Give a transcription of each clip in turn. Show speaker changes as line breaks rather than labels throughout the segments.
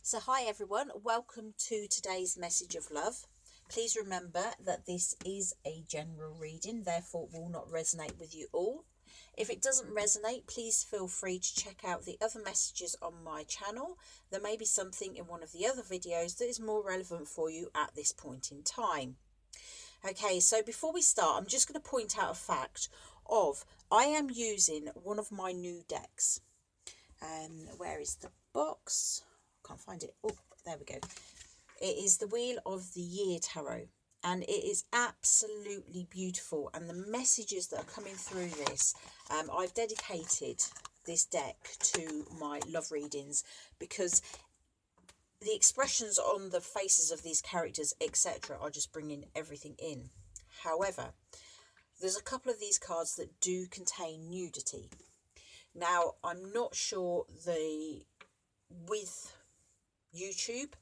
So hi everyone, welcome to today's message of love. Please remember that this is a general reading, therefore it will not resonate with you all. If it doesn't resonate, please feel free to check out the other messages on my channel. There may be something in one of the other videos that is more relevant for you at this point in time. Okay, so before we start, I'm just going to point out a fact of I am using one of my new decks. Where is the box? Can't find it. Oh, there we go. It is the Wheel of the Year Tarot, and it is absolutely beautiful. And the messages that are coming through this, I've dedicated this deck to my love readings because the expressions on the faces of these characters, etc., are just bringing everything in. However, there's a couple of these cards that do contain nudity. Now, I'm not sure with YouTube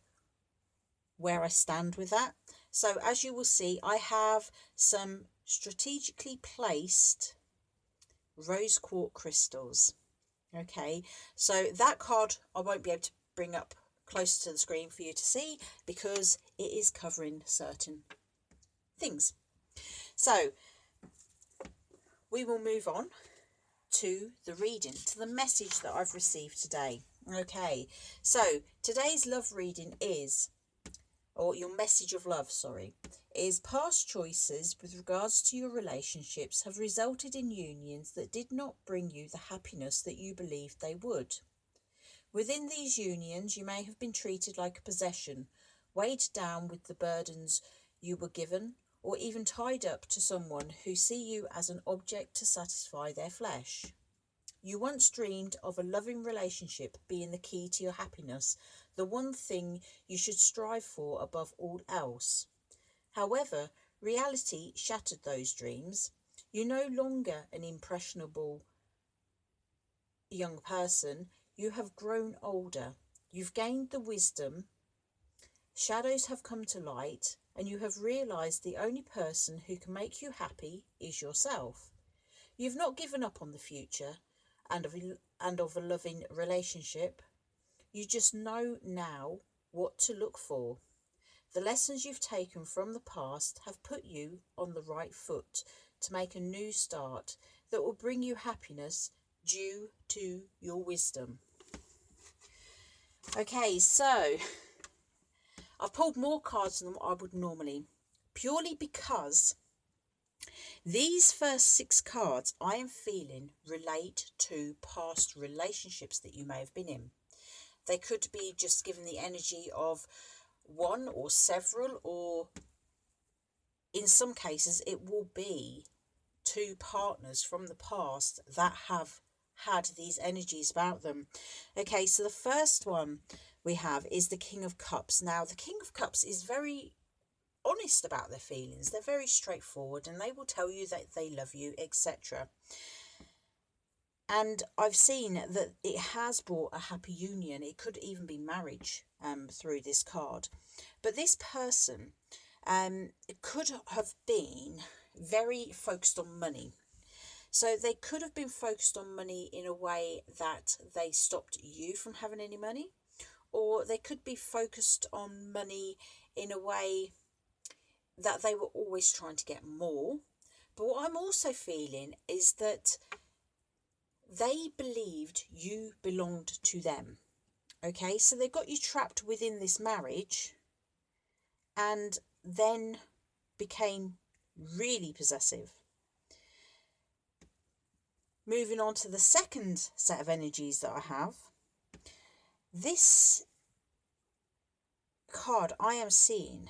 where I stand with that. So as you will see, I have some strategically placed rose quartz crystals. Okay, so that card I won't be able to bring up closer to the screen for you to see because it is covering certain things. So we will move on to the reading, to the message that I've received today. Okay, so today's love reading is, or your message of love, sorry, is past choices with regards to your relationships have resulted in unions that did not bring you the happiness that you believed they would. Within these unions, you may have been treated like a possession, weighed down with the burdens you were given, or even tied up to someone who see you as an object to satisfy their flesh. You once dreamed of a loving relationship being the key to your happiness, the one thing you should strive for above all else. However, reality shattered those dreams. You're no longer an impressionable young person. You have grown older. You've gained the wisdom. Shadows have come to light, and you have realised the only person who can make you happy is yourself. You've not given up on the future and of a loving relationship. You just know now what to look for. The lessons you've taken from the past have put you on the right foot to make a new start that will bring you happiness due to your wisdom. Okay, so I've pulled more cards than I would normally, purely because these first 6 cards I am feeling relate to past relationships that you may have been in. They could be just given the energy of one or several, or in some cases it will be 2 partners from the past that have had these energies about them. Okay, so the first one we have is the King of Cups. Now, the King of Cups is very honest about their feelings. They're very straightforward and they will tell you that they love you, etc. And I've seen that it has brought a happy union. It could even be marriage through this card. But this person could have been very focused on money. So they could have been focused on money in a way that they stopped you from having any money. Or they could be focused on money in a way that they were always trying to get more. But what I'm also feeling is that they believed you belonged to them. Okay, so they got you trapped within this marriage and then became really possessive. Moving on to the second set of energies that I have. This card I am seeing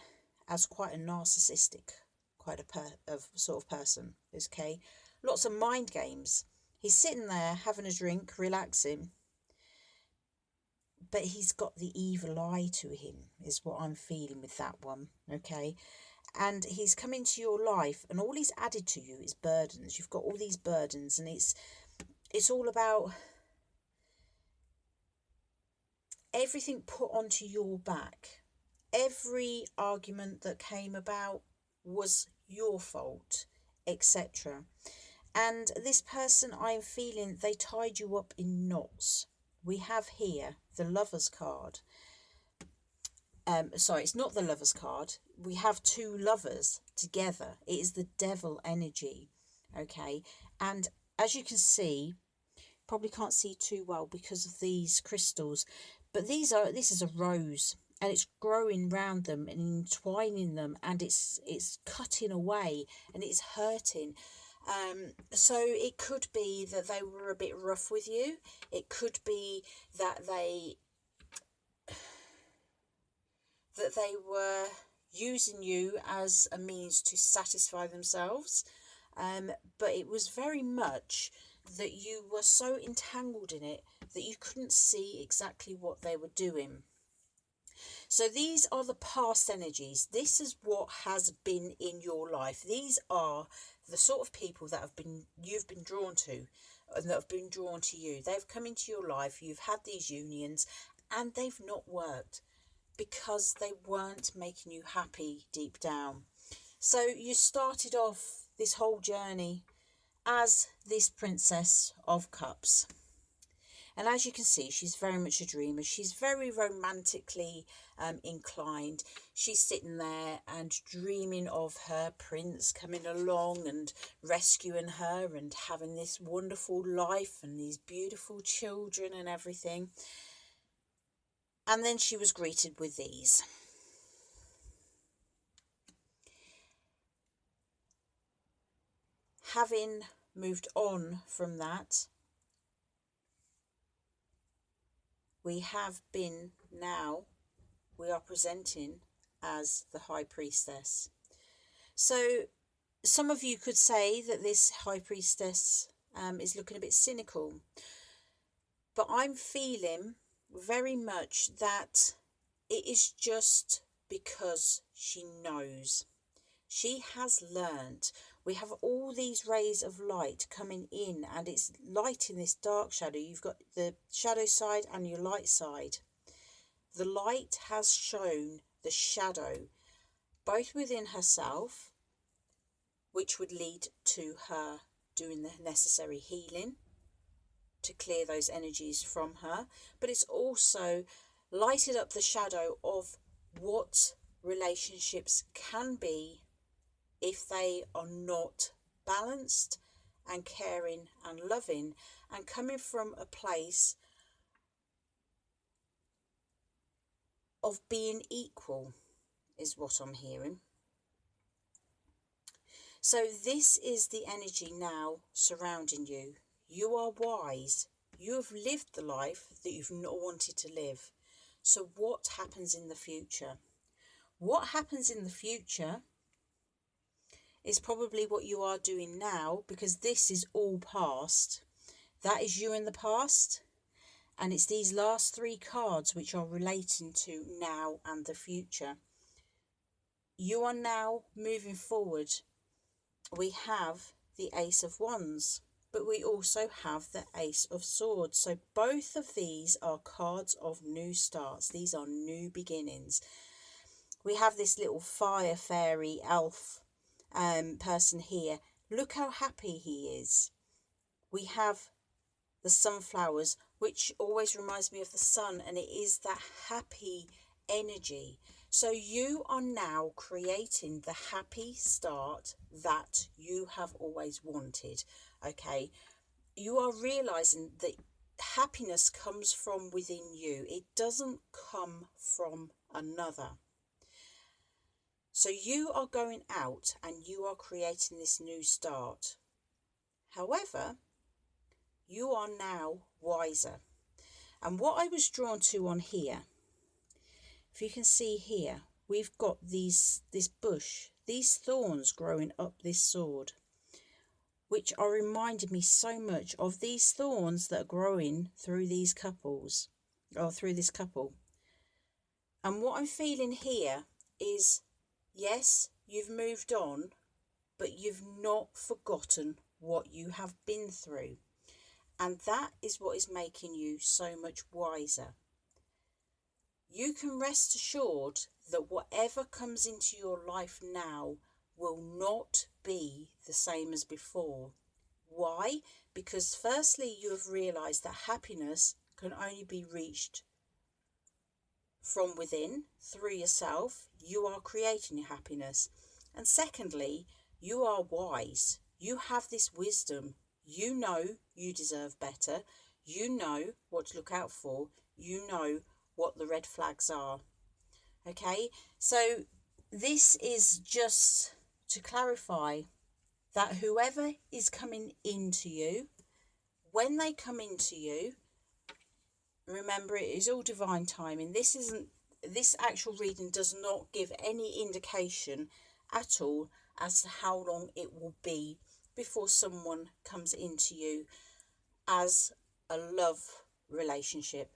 as quite a narcissistic, sort of person. Okay, lots of mind games. He's sitting there having a drink, relaxing, but he's got the evil eye to him, is what I'm feeling with that one. Okay, and he's come into your life, and all he's added to you is burdens. You've got all these burdens, and it's all about everything put onto your back. Every argument that came about was your fault, etc. And this person, I'm feeling, they tied you up in knots. We have here the Lover's card. Sorry, it's not the Lovers card. We have two lovers together. It is the Devil energy, okay? And as you can see, probably can't see too well because of these crystals, but this is a rose, and it's growing round them and entwining them, and it's cutting away and it's hurting. So it could be that they were a bit rough with you. It could be that they were using you as a means to satisfy themselves. But it was very much that you were so entangled in it that you couldn't see exactly what they were doing. So these are the past energies. This is what has been in your life. These are the sort of people that you've been drawn to, and that have been drawn to you. They've come into your life. You've had these unions, and they've not worked because they weren't making you happy deep down. So you started off this whole journey as this Princess of Cups. And as you can see, she's very much a dreamer. She's very romantically inclined. She's sitting there and dreaming of her prince coming along and rescuing her and having this wonderful life and these beautiful children and everything. And then she was greeted with these. Having moved on from that, we are presenting as the High Priestess. So some of you could say that this High Priestess is looking a bit cynical, but I'm feeling very much that it is just because she knows. She has learnt. We have all these rays of light coming in, and it's lighting this dark shadow. You've got the shadow side and your light side. The light has shown the shadow, both within herself, which would lead to her doing the necessary healing to clear those energies from her. But it's also lighted up the shadow of what relationships can be if they are not balanced and caring and loving and coming from a place of being equal, is what I'm hearing. So this is the energy now surrounding you. You are wise. You have lived the life that you've not wanted to live. So what happens in the future? What happens in the future is probably what you are doing now, because this is all past. That is you in the past, and it's these last three cards which are relating to now and the future. You are now moving forward. We have the Ace of Wands, but we also have the Ace of Swords. So both of these are cards of new starts. These are new beginnings. We have this little fire fairy elf person here. Look how happy he is. We have the sunflowers, which always reminds me of the sun, and it is that happy energy. So you are now creating the happy start that you have always wanted. Okay, you are realizing that happiness comes from within you. It doesn't come from another. So you are going out and you are creating this new start. However, you are now wiser. And what I was drawn to on here, if you can see here, we've got this bush, these thorns growing up this sword, which are reminding me so much of these thorns that are growing through these couples, or through this couple. And what I'm feeling here is, yes, you've moved on, but you've not forgotten what you have been through. And that is what is making you so much wiser. You can rest assured that whatever comes into your life now will not be the same as before. Why? Because firstly, you have realised that happiness can only be reached from within, through yourself, you are creating your happiness. And secondly, you are wise. You have this wisdom. You know you deserve better. You know what to look out for. You know what the red flags are. Okay, so this is just to clarify that whoever is coming into you, when they come into you, remember, it is all divine timing. This actual reading does not give any indication at all as to how long it will be before someone comes into you as a love relationship.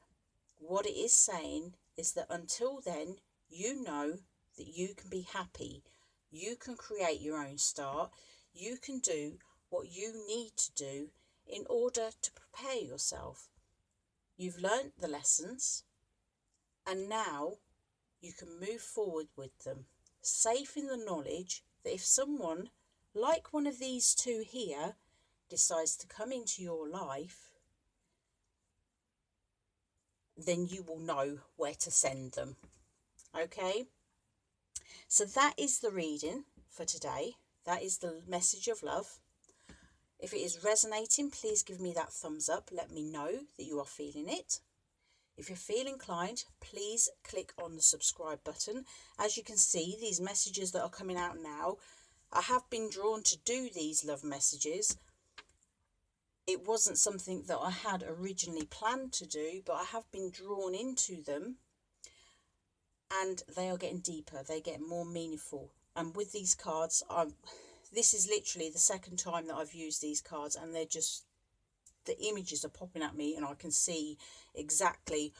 What it is saying is that until then, you know that you can be happy. You can create your own start. You can do what you need to do in order to prepare yourself. You've learnt the lessons, and now you can move forward with them, safe in the knowledge that if someone like one of these two here decides to come into your life, then you will know where to send them. Okay, so that is the reading for today. That is the message of love. If it is resonating, please give me that thumbs up. Let me know that you are feeling it. If you feel inclined, please click on the subscribe button. As you can see, these messages that are coming out now, I have been drawn to do these love messages. It wasn't something that I had originally planned to do, but I have been drawn into them, and they are getting deeper. They get more meaningful. And with these cards, this is literally the second time that I've used these cards, and they're just, the images are popping at me and I can see exactly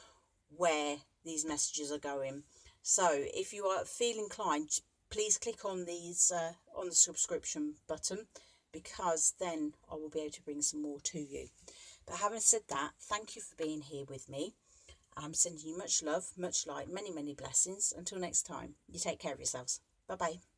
where these messages are going. So if you feel inclined, please click on these on the subscription button, because then I will be able to bring some more to you. But having said that, thank you for being here with me. I'm sending you much love, much light, many blessings. Until next time, you take care of yourselves. Bye bye.